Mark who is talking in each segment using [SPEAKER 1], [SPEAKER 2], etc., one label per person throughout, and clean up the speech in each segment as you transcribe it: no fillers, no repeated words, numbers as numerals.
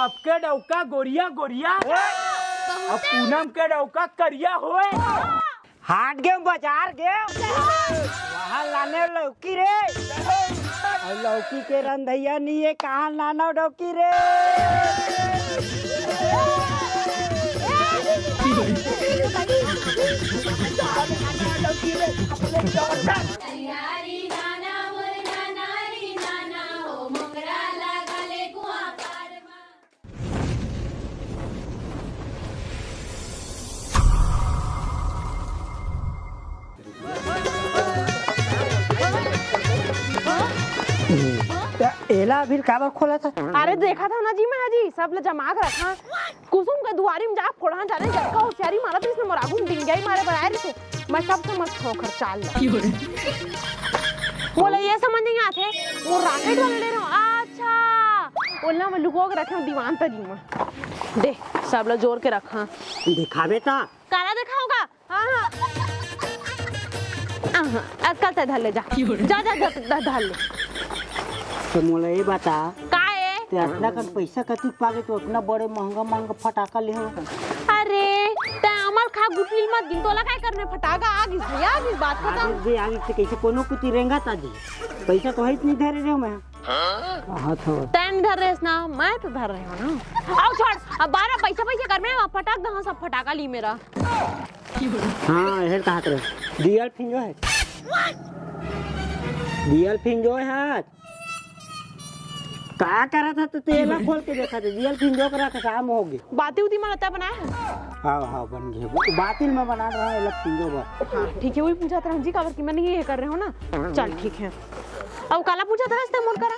[SPEAKER 1] सबके डौका गोरिया गोरिया अब पूनम के डौका करिया होए।
[SPEAKER 2] हाट गए बाजार गए वहाँ लाने लौकी रे और लौकी के रंधैया नहीं है कहाँ लाना लौकी रे। एला फिर काबर खोला था?
[SPEAKER 3] अरे देखा था ना जी मैं जी सब ले जमा कर रखा कुसुम के दुआरी में जा फोड़ा जाने जक्का होशियारी मारा तो इसने मोरागु डिंगाई मारे बनाए रे मैं सब समझ खोकर चाल बोले ये समझ नहीं आते वो रॉकेट वाले ले रहा अच्छा ओला में लुको के रखे दीवान तरी में दे सब लोग जोर के रखा
[SPEAKER 2] दिखावे ता
[SPEAKER 3] काला दिखाऊंगा। हां हां आजकल ते धर ले जा जा जा धर ले।
[SPEAKER 2] तो मोला ये बता
[SPEAKER 3] का है
[SPEAKER 2] ते इतना का पैसा कति पागे तो उतना बड़े महंगा फटाका ले हो।
[SPEAKER 3] अरे ते अमल खा गुटली मत गिन तोला काय करने फटाका आग इस भैया इस बात खत्म
[SPEAKER 2] जे आगे से कैसे कोनो कुती रेंगा ताजी पैसा तो है इतनी धरे रे मैं। हां तो
[SPEAKER 3] तैन धर रेस ना मैं तो धर रही हूं ना आओ छोड़ अब 12 पैसे कर में फटाक दहा सब फटाका ली मेरा।
[SPEAKER 2] हां हेर कहां रे दियल फिंजो है दियल फिंजो है हाथ क्या करा था तो तेला खोल के देखा था दियल फिंजो करा का काम हो गया
[SPEAKER 3] बातें उदी मन बनाया
[SPEAKER 2] हां हां बन गए बातिल में बना रहा है लग फिंजो बा।
[SPEAKER 3] हां ठीक है वही पूछा था जी काबर की मैंने ये कर रहे हो ना चल ठीक है अब काला पूछा था इसने मोल करा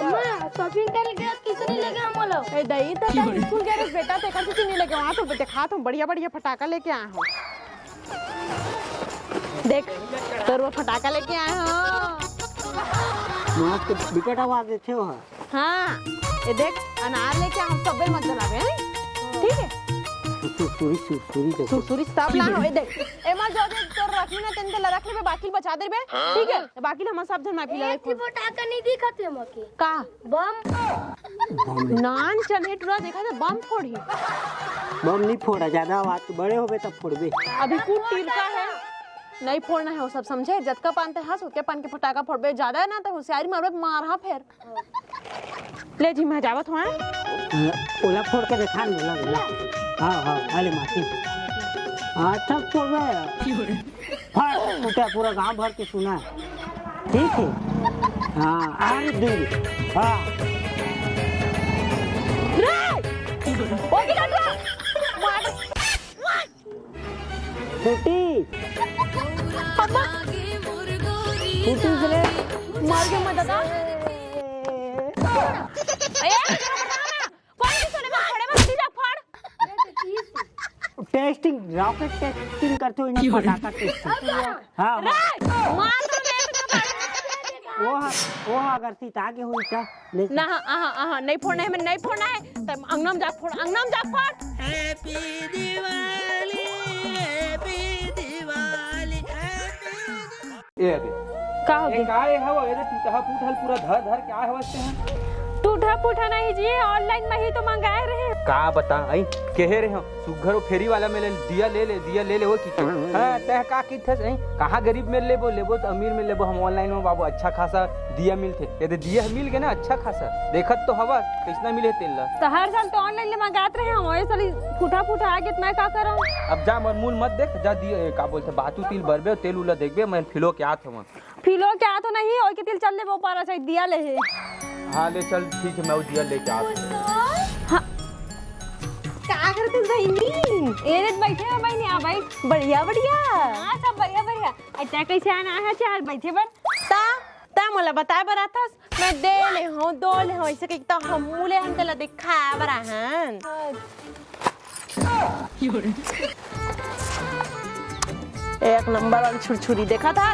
[SPEAKER 4] अम्मा शॉपिंग करे गए किसे नहीं लगे हम लोग
[SPEAKER 3] ए दई तो स्कूल गए रे बेटा ते कर नहीं लगे वहां तो देखा तो बढ़िया फटाका लेके आया हूं देख तो वो फटाका लेके आया हूं
[SPEAKER 2] मां के विकट आवाज देते हो।
[SPEAKER 3] हाँ ये देख अनार लेके हम सब मत जलावे हैं ठीक है सुरसुरी सब लानो ए देख एमा जो दे तो रखी ना तन रख ले बाकी बचा दे बे ठीक है बाकी हम सब जन माफी ले
[SPEAKER 4] एक फटाका नहीं दिखते हमके
[SPEAKER 3] का
[SPEAKER 4] बम
[SPEAKER 3] नान चने टुरा देखा था बम फोड़ी
[SPEAKER 2] बम नहीं फोड़ा ज्यादा आवाज तो बड़े होबे तब फोड़बे
[SPEAKER 3] अभी कूट तीर का है नहीं फोड़ना है वो सब समझे जतका पानते हंस उतके पान के फटाका फोड़बे ज्यादा है ना तो होशियारी मारबे मारहा फिर ले जी मैं जावत हूं
[SPEAKER 2] ओला फोड़ के दिखा न लगा हां हां अरे माटी अच्छा फोड़बे फाड़ उठा पूरा गांव भर के सुना ठीक है। हां अरे दूर हां
[SPEAKER 3] ओ की लगा मार
[SPEAKER 2] फूटी
[SPEAKER 3] पापा
[SPEAKER 2] फूटी रे
[SPEAKER 3] मार के मत दादा ए कौन की सोने में खड़े में जा फाड़
[SPEAKER 2] टेस्टिंग रॉकेट टेस्टिंग करते हो इन फटाका टेस्टिंग। हां
[SPEAKER 3] मार तो
[SPEAKER 2] वो अगर सीता के हुई था
[SPEAKER 3] ना नहीं फोड़ना है मैं नहीं फोड़ना है तब अंगनाम जा फोड़ अंगनाम जा फोड़
[SPEAKER 5] हैप्पी दिवाली
[SPEAKER 1] ए अबे
[SPEAKER 3] का हो गया
[SPEAKER 1] काय हवा ये टूटा फूटल पूरा धर क्या हवस्ते हैं
[SPEAKER 3] टूटा फूटा नहीं जी ऑनलाइन में ही तो मंगाए रहे
[SPEAKER 1] का बता आई कहे रहे हो सुघर फेरी वाला में दिया ले वो की हां तह का की थे कहां गरीब में लेबो तो अमीर में लेबो हम ऑनलाइन में बाबू अच्छा खासा दिया मिलते यदि दिया मिल गए ना अच्छा खासा देखत तो हवा कितना मिले तेल
[SPEAKER 3] तो हर साल तो ऑनलाइन ले मंगात रहे हम वही साली फूटा आ गया मैं का करूं
[SPEAKER 1] अब जा मूल मत देख जा दिया का बोलते बातू तिल बरबे तेल उला देखबे मैं फिलो के आत हम
[SPEAKER 3] फिलो क्या तो नहीं और के तिल चल ले वो पारा चाहिए दिया ले
[SPEAKER 1] हां ले चल ठीक है मैं वो दिया लेके आता
[SPEAKER 3] हां क्या करते बहनी एरे बैठे हो बहनी आ भाई बढ़िया हां सब बढ़िया अच्छा कैसे आना है चार बैठे बन ता मोला बता बरा था मैं दे ले हूं दो ले हूं ऐसे कि तो हम मूले हम तला दिखा बरा हन एक नंबर वाली छुरछुरी देखा था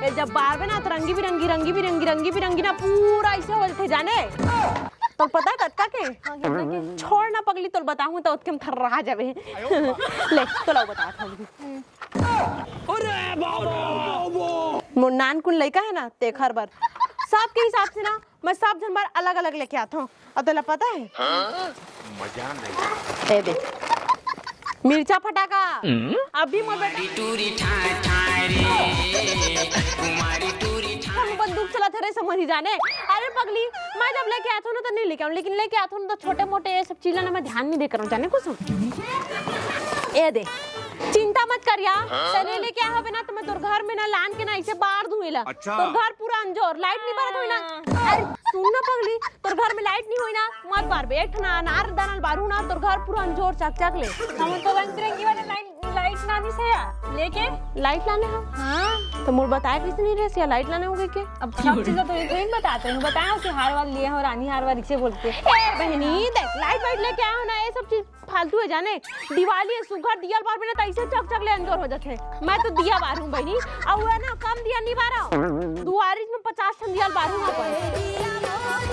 [SPEAKER 3] ये जब बार में ना तो रंगी बिरंगी ना पूरा ऐसे होते थे जाने तो पता कत्ता के छोड़ ना पगली तो बताऊं तो उसके थर रहा जावे ले तो लो बता था
[SPEAKER 5] अरे बाबा
[SPEAKER 3] मोर नान कुन लइका है ना ते खर बार सब के हिसाब से ना मैं सब जानवर अलग अलग लेके आता हूँ। और तुला पता है
[SPEAKER 6] मजा नहीं।
[SPEAKER 3] ए दे मिर्चा फटाका अभी मोर बेटा हम बंदूक चलाते रहे समझ ही जाने। अरे पगली मैं जब लेके आता हूँ ना तो नहीं लेके आऊँ, लेकिन लेके आता हूँ तो छोटे मोटे ये सब चीजें ना मैं ध्यान नहीं देकर जाने कुछ। ए दे चिंता मत करिया, तने लेके आया हो ना तो मैं तोर घर में ना लान के ना ऐसे बाहर दूंगा।
[SPEAKER 6] अच्छा।
[SPEAKER 3] तोर घर पूरा अंजोर लाइट नहीं बरत होई ना। अरे सुन ना पगली, तोर घर में लाइट नहीं होई ना मत बार बैठ ना नार दानल बारू ना तोर घर पूरा अंजोर चक ले।
[SPEAKER 4] हम तो रंग बिरंगी वाले लाइट नानी से लेके
[SPEAKER 3] लाइट लाने हम।
[SPEAKER 4] हाँ
[SPEAKER 3] तो मुझे बताया किसी नहीं रहे लाइट लाने होगे के।
[SPEAKER 4] अब सब चीजें तो एक ही बताते हैं, बताया उसे हार वाल लिए और रानी हार वाल इसे बोलते
[SPEAKER 3] ए बहनी देख लाइट वाइट लेके आया हो ना ये सब चीज फालतू है जाने। दिवाली है सुगर दिया बार बिना तैसे चक ले अंजोर हो जाते। मैं तो दिया बारू बहनी और वो ना कम दिया नहीं बारा दुआरी में 50 ठन दिया बारू ना पर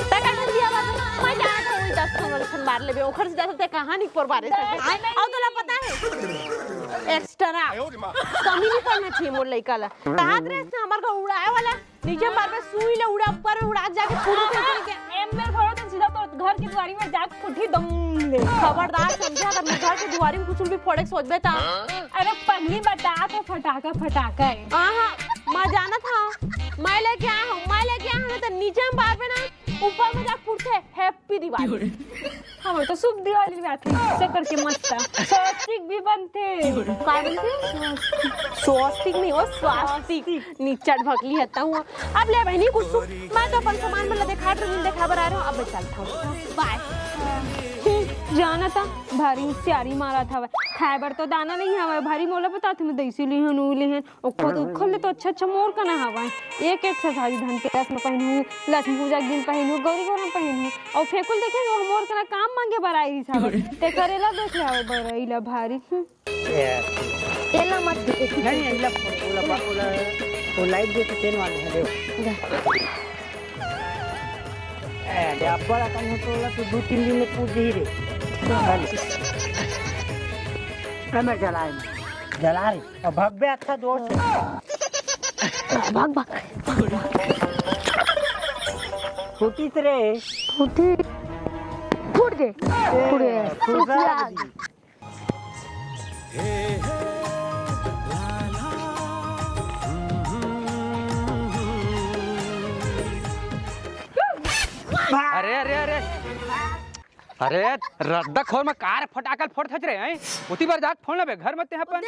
[SPEAKER 3] तका दिया बारू मैं जाना था वही 10 ठन बार लेबे ओखर से जाते कहानी पर बारे से और तोला पता है एक्स्ट्रा कमी नहीं करना चाहिए मोर लइका ला। कहां रे से हमर को उड़ाए वाला नीचे बार में सुई ले उड़ा ऊपर में उड़ा जाके पूरी तरीके के
[SPEAKER 4] एम में भरो तो सीधा तो घर की दुआरी में जाके कुठी दम ले।
[SPEAKER 3] खबरदार समझा अगर मैं घर के दुआरी में कुछ भी फोड़े सोचबे ता।
[SPEAKER 4] अरे पगली बता तो फटाका है।
[SPEAKER 3] हां मैं जाना था मैं लेके आया हूं तो नीचे में बार में ना ऊपर में जाके फुटते हैप्पी दिवाली।
[SPEAKER 4] हम तो शुभ दिवाली भी आती है करके मस्त स्वस्तिक भी बनते।
[SPEAKER 3] काय बनते स्वास्तिक नहीं हो स्वास्तिक नीचट भकली हता हूं। अब ले बहनी कुछ मैं तो अपन सामान में देखा बर आ रहा हूं। अब मैं चलता हूं बाय।
[SPEAKER 4] जाना था भारी सियारी मारा था खाए तो दाना नहीं हवा भारी मोला बता थे मैं देसी ली हन उले हन ओको तो उखल ले तो अच्छा मोर का ना हवा एक से सारी धनतेरस में पहनू लक्ष्मी पूजा के दिन पहनू गौरी गौर में पहनू और फेकुल देखे वो मोर का ना काम मांगे बराई साहब ते करेला देख ले आवे बराईला भारी
[SPEAKER 2] एला मत नहीं एला वो लाइट दे के तेन वाले है ए डब्बा अपन हो तो 2-3 दिन में पूछ ही रे। मैं जला रही और भगवे अच्छा दोस्त
[SPEAKER 3] भाग
[SPEAKER 2] फूटी रे
[SPEAKER 3] फूट गए
[SPEAKER 1] अरे अरे अरे अरे रद्दा खोर में कार फटाकल फोड़ थच रहे हैं उती बार जाके फोड़ लेबे घर मत अपन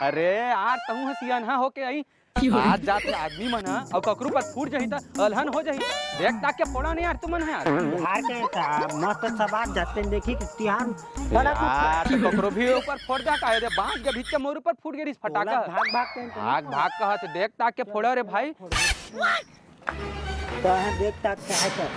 [SPEAKER 1] अरे यार तहू हसियन हा होके आई आज जात आदमी मन हा और ककरू पर फूट जही त अलहन हो जही देख ताक के फोड़ा नहीं यार तुमन है यार
[SPEAKER 2] बिहार के मस्त सब आज जाते हैं देखी कि तिहार बड़ा
[SPEAKER 1] यार तो ककरू भी ऊपर फोड़ जा का दे बांस के भीतर मोर ऊपर फूट गेरिस फटाका भाग कहत देख ताक के फोड़ा रे भाई
[SPEAKER 2] तो है देख ताक के है कर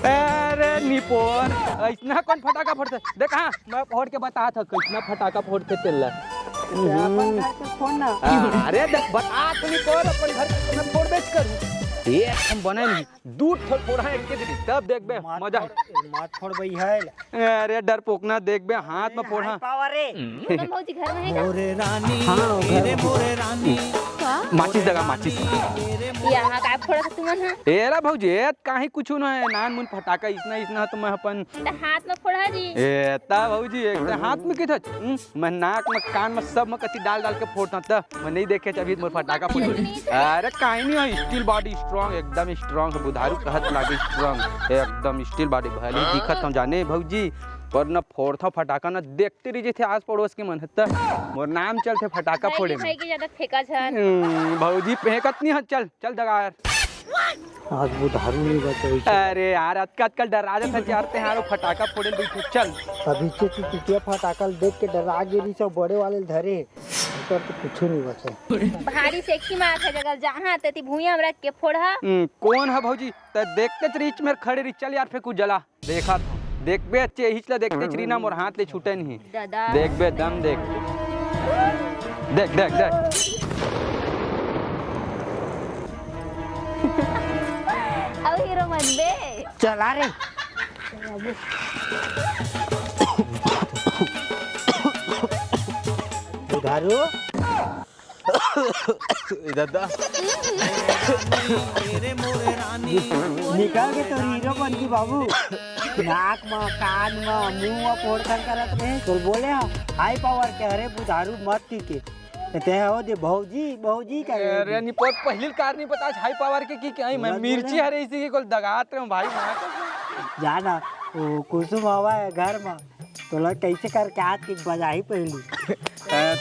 [SPEAKER 1] अरे निपोर इतना कौन फटाका फोड़ते देख हाँ मैं फोड़ के बता था कितना फटाका फोड़ते तेल
[SPEAKER 2] अपन घर के फोन ना
[SPEAKER 1] अरे देख बता तो निपोर अपन घर के मैं फोड़ बेच करूं एक हम बने नहीं दूध फोड़ा एक के दिन तब देख बे मजा
[SPEAKER 2] मत फोड़ बई है
[SPEAKER 1] अरे डर पोकना देख बे हाथ में फोड़ा
[SPEAKER 2] पावर रे
[SPEAKER 4] भौजी घर में है क्या?
[SPEAKER 5] मोरे रानी
[SPEAKER 2] हाँ,
[SPEAKER 5] मेरे मोरे रानी
[SPEAKER 1] माचिस देगा माचिस
[SPEAKER 4] यहाँ का फोड़ा था तुमन है
[SPEAKER 1] एरा भौजी काहे कुछ न है नान मुन फटाका इसना तो मैं अपन
[SPEAKER 4] तो हाथ में फोड़ा जी
[SPEAKER 1] ए ता भौजी एक हाथ में किथ मैं नाक में कान में सब में कति डाल के फोड़ता था मैं नहीं देखे अभी मोर फटाका फोड़ अरे काहे नहीं है स्टील बॉडी स्ट्रांग एकदम स्ट्रांग बुधारू कहत लागे स्ट्रांग एकदम स्टील बॉडी भले दिखत हम जाने भौजी पर न फोड़ता फटाका न देखते रही थे आस पड़ोस के मन हत्ता मोर नाम चलते फटाका फोड़े में
[SPEAKER 4] भाई के ज्यादा फेंका छन
[SPEAKER 1] भौजी फेंकत नहीं है चल चल दगा यार
[SPEAKER 2] आज बुधारू नहीं बचे
[SPEAKER 1] अरे यार आजकल डरा जाता चारते हैं यार फटाका फोड़े बैठे चल
[SPEAKER 2] अभी से टिटिया फटाकल देख के डरा गेली सब बड़े वाले धरे तो कुछ नहीं बचे
[SPEAKER 4] भारी सेक्सी मार है जगह जहां तेती भुइया में रख के फोड़ा
[SPEAKER 1] कौन है भौजी त देखते रीच में खड़े रही चल यार फेंकू जला देखा देख बे अच्छे हिचला देखते चरीना मोर हाथ ले छूटे नहीं
[SPEAKER 4] दादा
[SPEAKER 1] देख बे दम देख देख देख देख
[SPEAKER 4] अब हीरो मन बे
[SPEAKER 2] चला रे दारू
[SPEAKER 1] दादा
[SPEAKER 2] निकाल के तो हीरो बन की बाबू। नाक में कान में मुंह में फोड़ कर करत रहे तो बोले हाई पावर के अरे दारू मत पी के ते हो दे भौजी का
[SPEAKER 1] अरे नहीं पहली कार नहीं पता हाई पावर के की क्या मैं मिर्ची हरे इसी के कोल दगात रहे भाई
[SPEAKER 2] जाना वो कुसुम हवा है घर में तो लग कैसे करके हाथ की बजाई पहली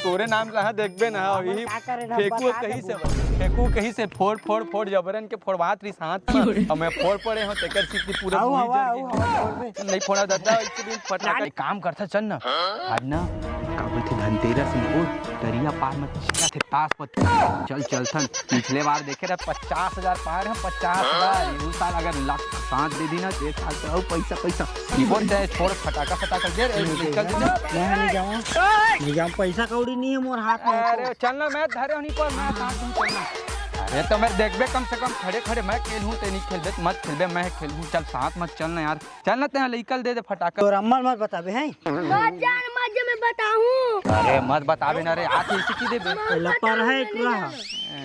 [SPEAKER 1] तोरे नाम कहाँ देखबे ना यही फेंकू कहीं से फोड़ जबरन के फोड़वात रही साथ में और मैं फोड़ पड़े हूं तेकर सीधी पूरा नहीं फोड़ा दादा इसके दिन फटाका काम करता चल ना आज ना काबल थे धनतेरस में दरिया पार में थे ताश पत्ती चल थन पिछले बार देखे रहे 50,000 पार है 50,000 इस साल अगर लाख साथ दे दी ना तो एक साल से पैसा कीबोर्ड दे छोड़ फटाका दे निकल
[SPEAKER 2] नहीं जाऊँ पैसा कौड़ी नहीं है मोर हाथ में।
[SPEAKER 1] अरे चलना मैं धरे होनी पर मैं साथ में चलना। अरे तो मैं देखबे कम से कम खड़े मैं खेल हूँ ते नहीं खेलबे मत खेलबे मैं खेल हूँ चल साथ मत चलना यार चलना ते निकल दे फटाका
[SPEAKER 2] तो रम्मल मत बताबे हैं
[SPEAKER 3] मैं बताऊं
[SPEAKER 1] अरे मत बताबे ना रे आके इसी की देबे
[SPEAKER 2] लपर है पूरा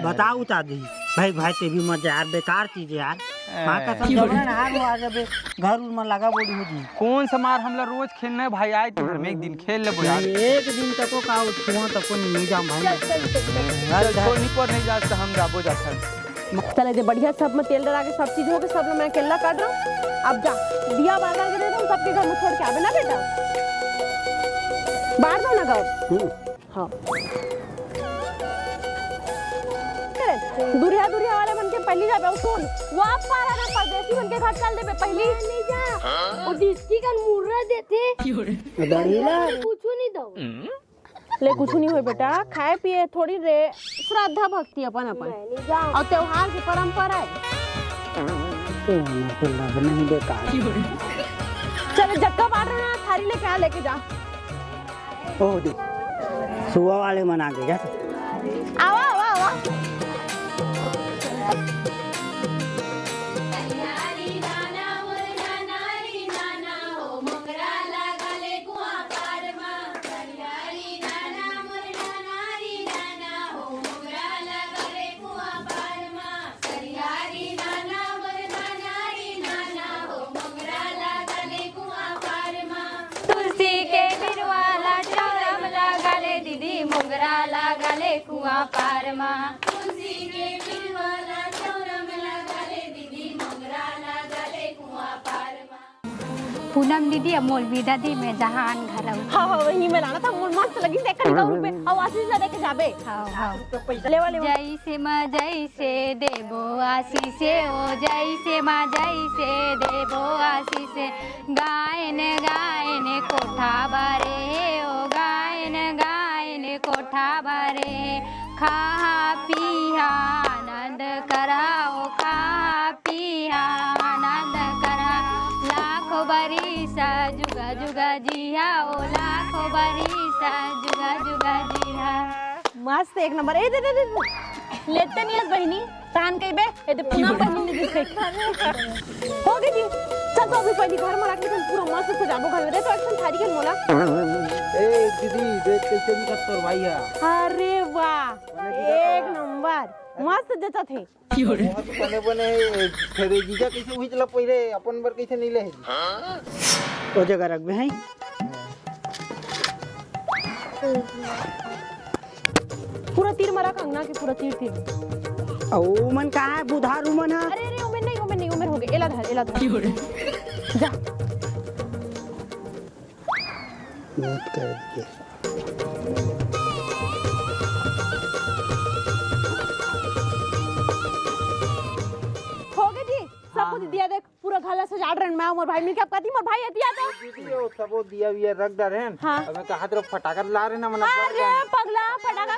[SPEAKER 2] बताऊ ता दी भाई ते भी मत यार बेकार चीज यार मां का सब जबरन हार हुआ जब घर में लगा बोली होती
[SPEAKER 1] कौन सा मार हमला रोज खेलना है भाई आए तो घर में एक दिन खेल ले यार
[SPEAKER 2] एक दिन तक को का छुआ तक को नहीं जाम भाई
[SPEAKER 1] चल छोड़नी पर नहीं जाता हम जाबो जाता
[SPEAKER 3] चले दे बढ़िया सब में तेल डला के सब चीज हो के सब मैं अकेला काट रहा हूँ अब जा दिया बार के दे दूँ सबके घर में छोड़ के आवे ना बेटा बाहर दो ना घर हाँ दुरिया वाले बन के पहली जा सुन वो आप पारा ना परदेसी बन के घर चल दे पहली नहीं जा और जिसकी का मुर्रा देते
[SPEAKER 2] दड़ीला
[SPEAKER 3] कुछ नहीं दो ले कुछ नहीं हो बेटा खाए पिए थोड़ी रे श्रद्धा भक्ति अपन और त्योहार की परंपरा है
[SPEAKER 2] नहीं बेकार
[SPEAKER 3] चलो जग्गा बांट रहे हैं थारी लेके आ लेके जा
[SPEAKER 2] ओ दे सुआ वाले मना के जा
[SPEAKER 3] आवा
[SPEAKER 4] कुआं पार मां
[SPEAKER 3] तुलसी के बिरवाला चौरम लगाले दीदी मोगरा लगाले कुआं पार मां
[SPEAKER 4] पूनम दीदी अमोल विदा दी में जहान घर
[SPEAKER 3] हाँ वही में लाना था मोर मस्त लगी देख कर गाँव रुपए और आशीष से देके जाबे
[SPEAKER 4] हाँ
[SPEAKER 3] तो पैसा ले वाले
[SPEAKER 4] जैसे माँ जैसे देबो आशीष ओ जैसे माँ जैसे देबो आशीष गायन कोठा बारे ओ गायन कोठा बारे खा पिया आनंद कराओ खा पिया आनंद करा लाखों बरिसा जुगा जुगा जिया ओ लाखों बरिसा जुगा जुगा जिया
[SPEAKER 3] मस्त एक नंबर ए दे लेते नहीं है बहनी तान कई बे ए दे पूनम बहनी ने दिखे हो गई जी चल तो अभी पहले घर में रख के पूरा मस्त सजाबो घर में रे तो एक्शन थारी के मोला
[SPEAKER 1] ए दीदी देख कैसे निकल तोर भाई है
[SPEAKER 3] अरे वाह एक नंबर मस्त जचा थे
[SPEAKER 1] बने फेरे जीजा कैसे हुई चला पहिले अपन बर कैसे नहीं ले
[SPEAKER 2] ओ जगह रख बे हैं
[SPEAKER 3] पूरा तीर मारा कंगना के पूरा तीर थी
[SPEAKER 2] ओ मन कहां है बुधारू मन है
[SPEAKER 3] अरे उमेर हो गए एला धर जा
[SPEAKER 2] नोट कर दिए
[SPEAKER 3] हो गए जी सब कुछ दिया देख पूरा घर सजा रहे मैं मोर भाई मिल के कहती मोर भाई दिया तो
[SPEAKER 1] दीदी वो सब दिया भी रख दे रहे
[SPEAKER 3] हाँ।
[SPEAKER 1] अब मैं कहा तरफ फटाका ला रहे ना मन
[SPEAKER 3] अरे पगला फटाका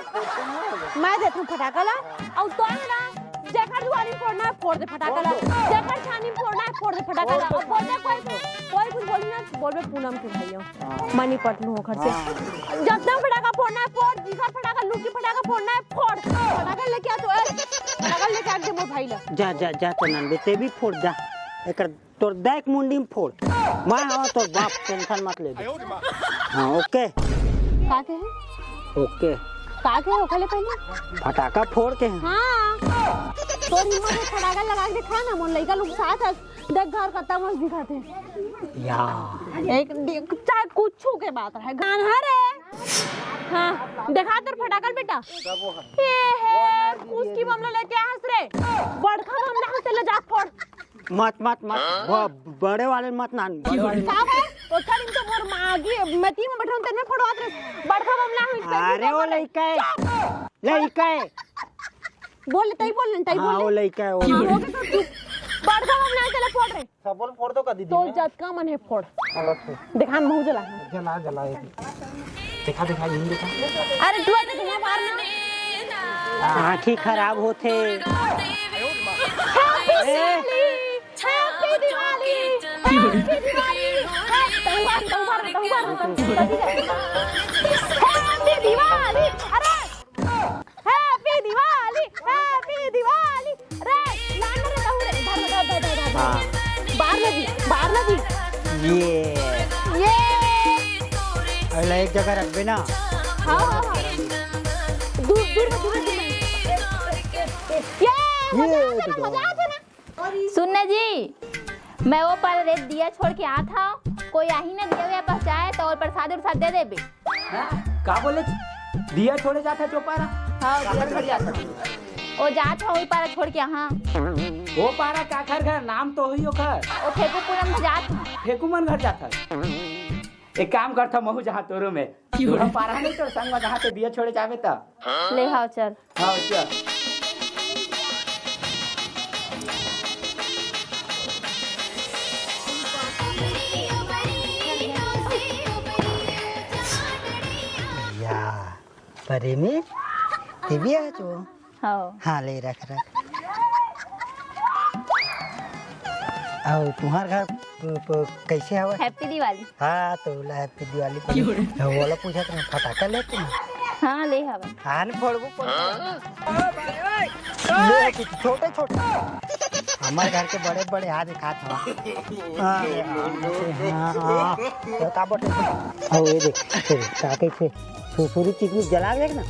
[SPEAKER 3] मैं देता हूँ फटाका ला और तो है ना जेकर दुआरी फोड़ना है फोड़ दे फटाका ला जेकर छानी फोड़ना है फोड़ दे फटाका ला और बोल दे कोई कुछ बोली ना बोल बे पूनम के भाइयों मनी पटलू हो घर से जितना फटाका फोड़ना है फोड़ जिधर फटाका लूकी फटाका फोड़ना है फोड़ फटाका लेके आ तो फटाका लेके आ दे मोर भाई ला
[SPEAKER 2] जा चनन बेटे भी फोड़ जा एकर तोर देख मुंडी में फोड़ मैं हां तोर बाप टेंशन मत ले हां ओके
[SPEAKER 3] का कहे
[SPEAKER 2] ओके
[SPEAKER 3] का के होखले पहले
[SPEAKER 2] फटाका फोड़ के
[SPEAKER 3] हाँ तो हिम्मत है फटाका लगा के दिखा ना मन लइका लोग साथ है देख घर कत्ता मस्त दिखाते
[SPEAKER 2] या
[SPEAKER 3] एक चाहे कुछ के बात है गान है रे हाँ देखा तेरे फटाकल बेटा ये है उसकी मामला लेके हंस रे बड़खा मामला हंस ले जा फोड़
[SPEAKER 2] मत मत मत बड़े वाले मत ना बड़े वाले
[SPEAKER 3] का है तो खड़ी तो मोर मागी मती में बैठा तेरे फोड़वात रे बड़खा मामला हंस
[SPEAKER 2] अरे वो लइका है
[SPEAKER 3] बोल तई
[SPEAKER 2] हाँ वो लइका है वो
[SPEAKER 3] हो गए तो चुप बड़खा मामला चले फोड़ रे
[SPEAKER 1] सबल फोड़ दो का दीदी
[SPEAKER 3] तो जटका मन है फोड़ दिखा मुंह जला
[SPEAKER 1] जला देखा यही देखा
[SPEAKER 3] अरे तू तो घुमा बाहर में
[SPEAKER 2] आँखी खराब होते
[SPEAKER 3] happy Diwali happy Diwali happy Diwali अरे हैप्पी दिवाली अरे लान रे कहू रे बाहर लगी
[SPEAKER 2] ये अरे एक जगह रख ना
[SPEAKER 3] हाँ दूर ये मजा आता ना
[SPEAKER 7] सुनने जी मैं वो पर रेत दिया छोड़ के आ था कोई आ ही ना दिया हुआ पहुंचाए तो और प्रसाद दे देबे
[SPEAKER 1] का बोले दिया छोड़े जाता चौपारा
[SPEAKER 7] हाँ
[SPEAKER 1] घर जाता
[SPEAKER 7] ओ जात हो पर छोड़ के हां
[SPEAKER 1] वो पारा का घर नाम तो होई ओकर
[SPEAKER 7] ओ फेकुपुरम में जात
[SPEAKER 1] फेकुमन घर जाता एक काम करता महू जहाँ तोरो में तोरा पारा नहीं तो संग में जहाँ ते दिया छोड़े जावे ता
[SPEAKER 7] ले हां चल
[SPEAKER 1] हाँ चल
[SPEAKER 2] या परे में दिव्या जो
[SPEAKER 7] हां
[SPEAKER 2] हाँ ले रख और तुम्हार घर कैसे हवा
[SPEAKER 7] हैप्पी दिवाली
[SPEAKER 2] हाँ तो हैप्पी दिवाली वाला पूछा तुम फटाका ले तुम
[SPEAKER 7] हां ले हवा
[SPEAKER 2] आन फोड़बो छोटे हमारे घर के बड़े बड़े हाथ दिखात हवा हाँ का बटे और ये देख का कैसे सुसुरी चिकनी जला देख ना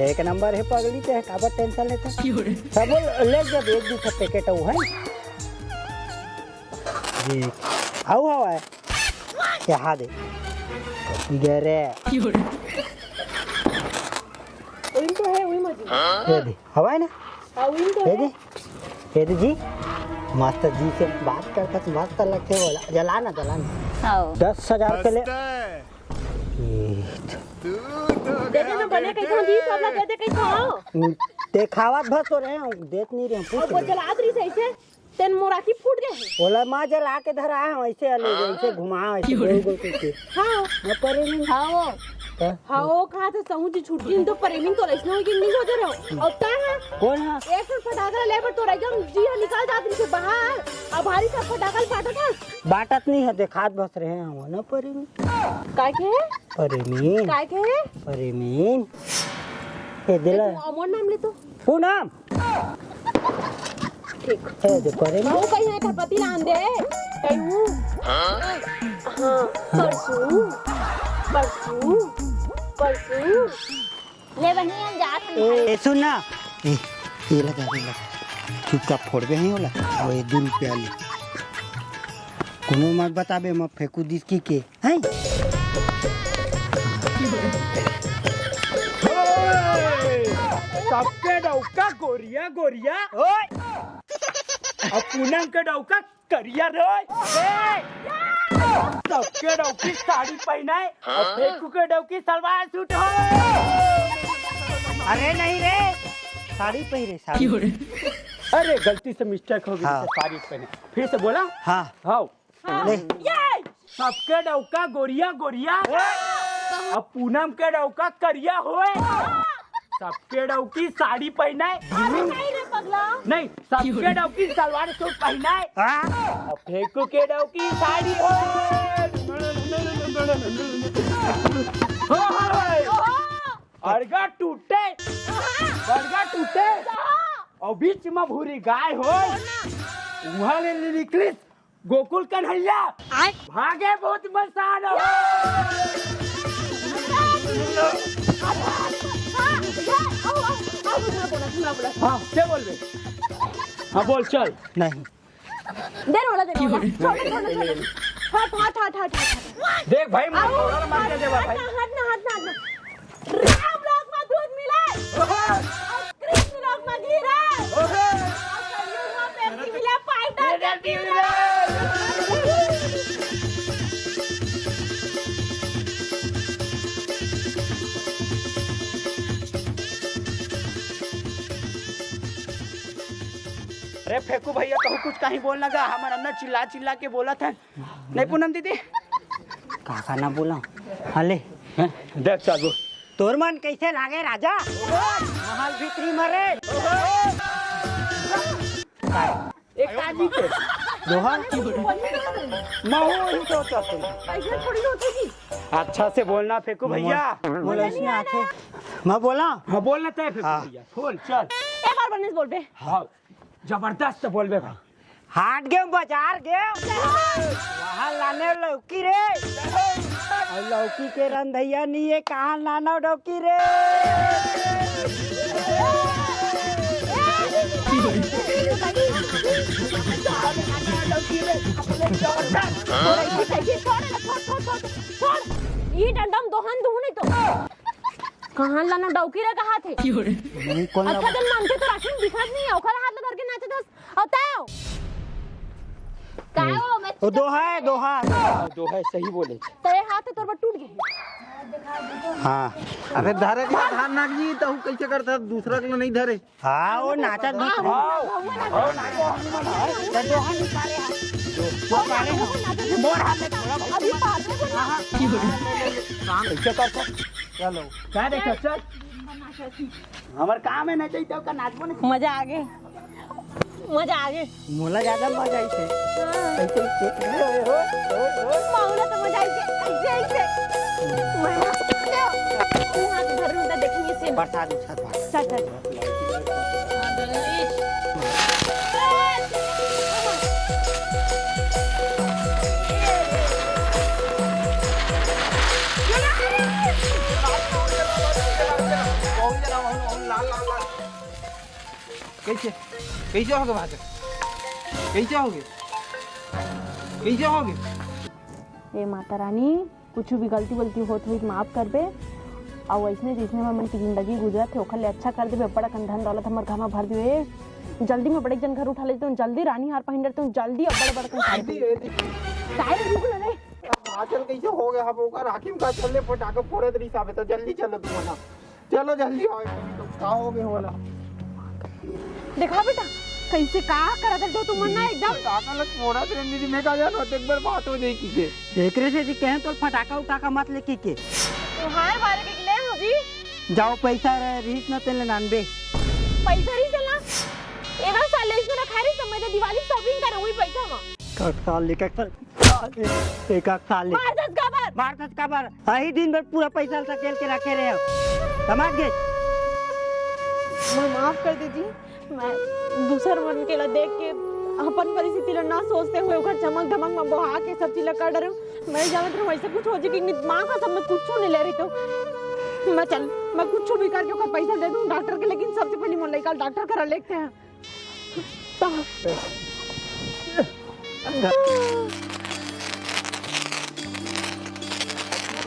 [SPEAKER 2] एक नंबर है पगली ते का बट टेंशन लेता सब ले जब एक दूसरा पैकेट है जी आओ हवा है क्या हाथ है गरे
[SPEAKER 3] उनको है वही मत
[SPEAKER 2] ये दे हवा है ना
[SPEAKER 3] उनको
[SPEAKER 2] ये दे जी मास्टर जी से बात करता तो मस्त लगते बोला जलाना
[SPEAKER 7] हां
[SPEAKER 2] 10,000 के ले
[SPEAKER 3] दे ना बने कैसा जी तो अपना दे कैसा
[SPEAKER 2] देखावत भस तो रहे हूँ देख नहीं रहे
[SPEAKER 3] और वो जला दरी से ऐसे तेन मोराकी फूट गए
[SPEAKER 2] बोला माँ जला के धरा है ऐसे अलग ऐसे घुमा ऐसे गोल गोल करके
[SPEAKER 3] हाँ
[SPEAKER 2] मैं परे नहीं
[SPEAKER 7] हां वो
[SPEAKER 3] हाँ वो कहा था समूह जी छुट्टी इन तो प्रेमिंग तो रही नहीं कि नहीं हो जा रहा और क्या है
[SPEAKER 2] कौन है
[SPEAKER 3] एक फटाका ले पर तो एकदम जी हाँ निकाल जाती से बाहर अब भारी सा फटाका फाटा था
[SPEAKER 2] बाटत नहीं है देखात बस रहे हैं ना परे में
[SPEAKER 3] काय के है
[SPEAKER 2] परेमीन
[SPEAKER 3] काय के है
[SPEAKER 2] परेमीन ये दिला
[SPEAKER 3] अमर नाम ले तो
[SPEAKER 2] पूनम
[SPEAKER 3] ठीक
[SPEAKER 2] है जो करे
[SPEAKER 3] वो कहीं है खरपति लान दे कहीं हाँ परसों
[SPEAKER 7] ले वही हम जात
[SPEAKER 2] ए सुन ना ये लगा चुपचाप फोड़ दे ही होला और ये 2 रुपया ले कोनो मत बताबे मैं फेंकू दिस की के हैं
[SPEAKER 1] सबके डौका गोरिया ओए अब पूनम के डौका करिया रे सबके डौकी साड़ी पहनाए और फेंकू के डौकी सलवार सूट हो
[SPEAKER 2] अरे नहीं रे साड़ी पहरे साड़ी
[SPEAKER 1] अरे गलती से मिस्टेक हो गई
[SPEAKER 2] हाँ।
[SPEAKER 1] साड़ी पहने फिर से बोला
[SPEAKER 2] हाँ
[SPEAKER 1] हाँ
[SPEAKER 2] ले
[SPEAKER 1] सबके डौका गोरिया अब पूनम के डौका करिया होए सबके डौकी साड़ी पहनाए नहीं सबके डौकी सलवार सूट पहनाए और फेंकू के डौकी साड़ी अर्गा टूटे और बीच में भूरी गाय हो वहाँ ले निकली गोकुल कन्हैया भागे बहुत मसान हो
[SPEAKER 3] बोला बोला
[SPEAKER 1] हाँ क्या बोल बे? हाँ बोल चल।
[SPEAKER 2] नहीं
[SPEAKER 3] देर वाला छोड़ हट हट हट हट हट
[SPEAKER 1] देख भाई मार मार के देवा भाई।
[SPEAKER 3] हट ना राम लोग में दूध मिले और कृष्ण लोग में घी रहे कलयुग में पेप्सी मिले पाउडर के
[SPEAKER 1] अरे फेंकू भैया कहूँ कुछ कहीं बोल लगा हमारे अंदर चिल्ला चिल्ला के बोला था नहीं पूनम दीदी
[SPEAKER 2] काका ना बोला हले
[SPEAKER 1] देख चालू
[SPEAKER 2] तोर मन कैसे लागे राजा महल भीतरी मरे
[SPEAKER 1] एक काजी के
[SPEAKER 2] दोहन
[SPEAKER 1] महू ही सोचा तुम
[SPEAKER 3] ऐसे थोड़ी होती थी
[SPEAKER 1] अच्छा से बोलना फेंकू भैया।
[SPEAKER 2] बोला इसने आके मैं बोला
[SPEAKER 1] हाँ बोलना तय फेंकू भैया बोल चल
[SPEAKER 3] एक बार बनने से बोल बे
[SPEAKER 1] हाँ जबरदस्त बोल बे भाई।
[SPEAKER 2] हाट गए बाजार गए वहाँ लाने लौकी रे और लौकी के रंधैया नहीं है कहाँ लाना डौकी रे
[SPEAKER 3] ये डंडम दोहन दूह नहीं तो कहाँ लाना डौकी रे कहा थे अच्छा दिन मानते तो राशन दिखत नहीं है ओखर हाथ में धर के नाचे दस औताओ
[SPEAKER 7] काय हो मैं
[SPEAKER 2] वो दोहा
[SPEAKER 1] जो है सही बोले
[SPEAKER 3] तेरे हाथ से तोर पर टूट गए
[SPEAKER 2] हाँ
[SPEAKER 8] अरे धरे के धान नाग जी तो कैसे करता दूसरा के नहीं धरे
[SPEAKER 2] हाँ वो नाचत भी
[SPEAKER 3] अभी बात में
[SPEAKER 1] कैसे करता चलो क्या देखो चल हमार काम है ना चाहिए का नाचबो ने
[SPEAKER 3] मजा आ गए
[SPEAKER 2] मोला ज्यादा मजा आई थे
[SPEAKER 3] माउला तो मजा आई ऐसे मैं वहां के घर में देखेंगे से
[SPEAKER 2] बरसात उछत
[SPEAKER 3] चल
[SPEAKER 8] कैसे कैसे होगे भाग कैसे होगे कैसे होगे
[SPEAKER 4] ए माता रानी कुछ भी गलती वलती होत हुई माफ कर बे और ऐसने जिसने मन की जिंदगी गुजरत है ओखर ले अच्छा कर देबे बड़ा कन धन दौलत हमर घर में भर दिए जल्दी में बड़े जन घर उठा लेते हूँ जल्दी रानी हार पहन लेते हूँ जल्दी अब बड़े बड़े कन
[SPEAKER 3] साइड रुक ले
[SPEAKER 8] आचल कैसे हो गया हम ओकर हाकिम का चलले पटाखा फोड़े तरी साबे तो जल्दी चलो तुम ना चलो जल्दी आओ तो का हो गए होला
[SPEAKER 3] देखा बेटा कैसे का करत है तो तुम ना एकदम
[SPEAKER 8] काका लग फोड़ा तेरे दीदी में का जानो एक बार बात हो जाए की के
[SPEAKER 2] एकरे से जी कहें तो फटाका उटाका मत लेके के
[SPEAKER 3] तुम्हारे बारे के ले हो जी
[SPEAKER 2] जाओ पैसा रीत न तेले नानबे
[SPEAKER 3] पैसा नहीं चला एगो साल इसमें रखा रही समय तो दिवाली शॉपिंग कर वही पैसा में
[SPEAKER 2] साल लेकर एक साल ले मार दस काबर यही दिन भर पूरा पैसा सकेल के रखे रहे हो समझ गए
[SPEAKER 3] मैं माफ कर दीजिए मैं दूसर मन के ला देख के अपन परिस्थिति ला ना सोचते हुए ओकर चमक धमक में बहा के सब चीज ला कर डरे मैं जानत रहा ऐसे कुछ हो जी कि मां का सब मैं कुछ नहीं ले रही तो मैं कुछ भी करके ओकर पैसा दे दूं डॉक्टर के लेकिन सबसे पहले मन लइका डॉक्टर करा लेते हैं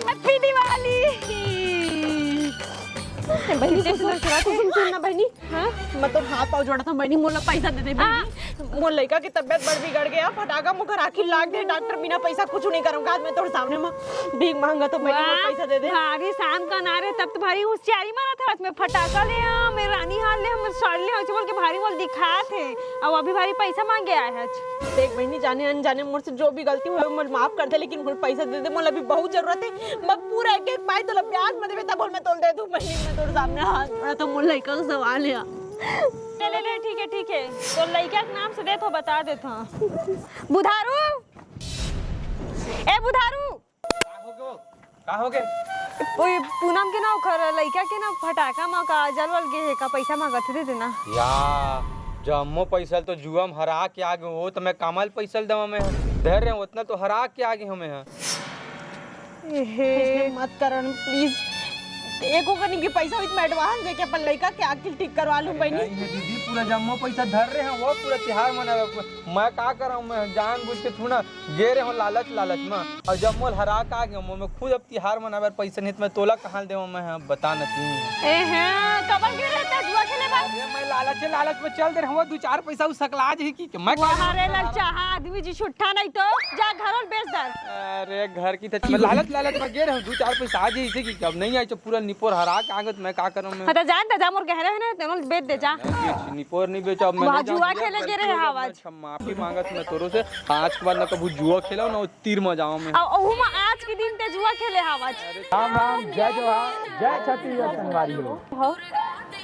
[SPEAKER 3] हैप्पी दिवाली बहनी सुनना बहनी हाँ मैं तो हाथ पाँव जोड़ा था बहनी मोला पैसा दे दे बहनी मोर लड़का की तबीयत बड़ बिगड़ गया फटाका मुकर आखिर लाग दे डॉक्टर बिना पैसा कुछ नहीं करूंगा मैं तोड़ सामने में भीख मांगा तो बहनी मोर पैसा दे दे
[SPEAKER 4] आगे शाम का नारे तब तो भारी होशियारी मारा था उसमें फटाका ले मैं रानी हाल ले हम साड़ ले ऐसे बोल के भारी बोल दिखा थे और अभी भारी पैसा मांगे आया है
[SPEAKER 3] देख बहनी जाने अनजाने मोर से जो भी गलती हुई मोर माफ कर दे लेकिन मोर पैसा दे दे मोला अभी बहुत जरूरत है मैं पूरा एक एक पाई तो ब्याज में देवे तब बोल मैं तोल दे दूं बहनी मैं तोड़ सामने हाथ बड़ा तो मोर लड़का का सवाल है
[SPEAKER 4] ले ठीक है तो लड़का के नाम से दे तो बता देता बुधारू ए बुधारू
[SPEAKER 1] का हो गए
[SPEAKER 4] ओए पूनम के ना खर लड़का के ना फटाका मा का जलवल गे का पैसा मांगत दे देना
[SPEAKER 1] या जम्मो पैसा तो जुआम हरा के आगे हो तो मैं कमल पैसा दवा में धैर्य उतना तो हरा के आगे हमें है
[SPEAKER 3] मत करन प्लीज एको कनी के पैसा हुई मैं एडवांस दे के अपन लड़का के आखिर ठीक करवा लूं बहनी।
[SPEAKER 1] नहीं दीदी पूरा जम्मो पैसा धर रहे हैं वो पूरा त्योहार मनावे। मैं का कर रहा हूँ, मैं जानबूझ के थोड़ा गे रहे हूँ लालच में, और जम्मो हरा का आ गया मैं खुद अब त्योहार मनावे पैसा नहीं तो मैं तोला कहाँ दे मैं बता नहीं।
[SPEAKER 3] कबर के रहता जुआ खेले बा।
[SPEAKER 1] मैं लालच में चल दे रहा हूँ, 2-4 पैसा उस सकला जी की मैं
[SPEAKER 3] अरे लच्चा आदमी जी छुट्टा नहीं तो जा घर और बेच दर।
[SPEAKER 1] अरे घर की तो मैं लालच में गे रहा हूँ, 2-4 पैसा आ जाए इसे की अब नहीं आई तो पूरा निपोर हरा के आगत मैं का करूँ मैं।
[SPEAKER 3] तो जान जा मोर कह रहे हैं ना तेनो बेच दे जा।
[SPEAKER 1] निपोर नहीं बेचा अब मैं
[SPEAKER 3] जुआ खेले गे रहे आवाज।
[SPEAKER 1] माफी मांगत मैं तोरो से, आज के बाद ना कभी जुआ खेला ना तीर में जाऊं मैं।
[SPEAKER 3] और आज के दिन ते जुआ खेले आवाज।
[SPEAKER 1] राम राम जय जोहार जय छत्तीसगढ़ संगवारी हो।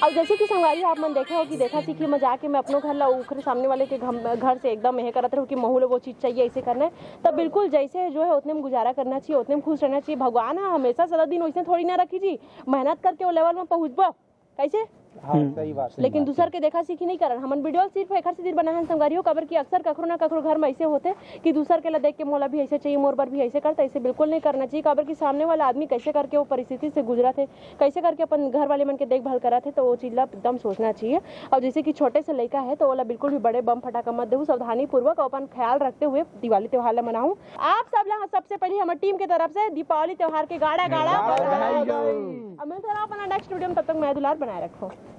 [SPEAKER 3] अब जैसे कि संगवारी आप मन देखा हो कि देखा सी कि मैं जाके मैं अपनों घर ला उखरे सामने वाले के घर से एकदम यह करत रहूँ कि महू वो चीज़ चाहिए ऐसे करना है, तब बिल्कुल जैसे जो है उतने में गुजारा करना चाहिए, उतने में खुश रहना चाहिए। भगवान है हमेशा सारा दिन वैसे थोड़ी ना रखी जी, मेहनत करके वो लेवल में पहुँचबो कैसे।
[SPEAKER 1] हाँ सही बात।
[SPEAKER 3] लेकिन दूसर के देखा सीखी नहीं करन हमन वीडियो सिर्फ एक से दिन बनाहन संगवारियों कबर की अक्सर कखरो ना कखरो घर में ऐसे होते कि दूसर के ला देख के मोला भी ऐसे चाहिए, मोर बर भी ऐसे करता, ऐसे बिल्कुल नहीं करना चाहिए। कबर की सामने वाला आदमी कैसे करके वो परिस्थिति से गुजरा थे, कैसे करके अपन घर वाले मन के देखभाल करा थे, तो वो चीज ला एकदम सोचना चाहिए। और जैसे कि छोटे से लड़का है तो वो ला बिल्कुल भी बड़े बम फटाका मत देहू, सावधानी पूर्वक अपन ख्याल रखते हुए दिवाली त्योहार ला मनाऊं। आप सब ला सबसे पहले हमारी टीम की तरफ से दीपावली त्योहार के गाड़ा गाड़ा। अब मैं अपना नेक्स्ट वीडियो में, तब तक मैं दुलार बनाए रखो।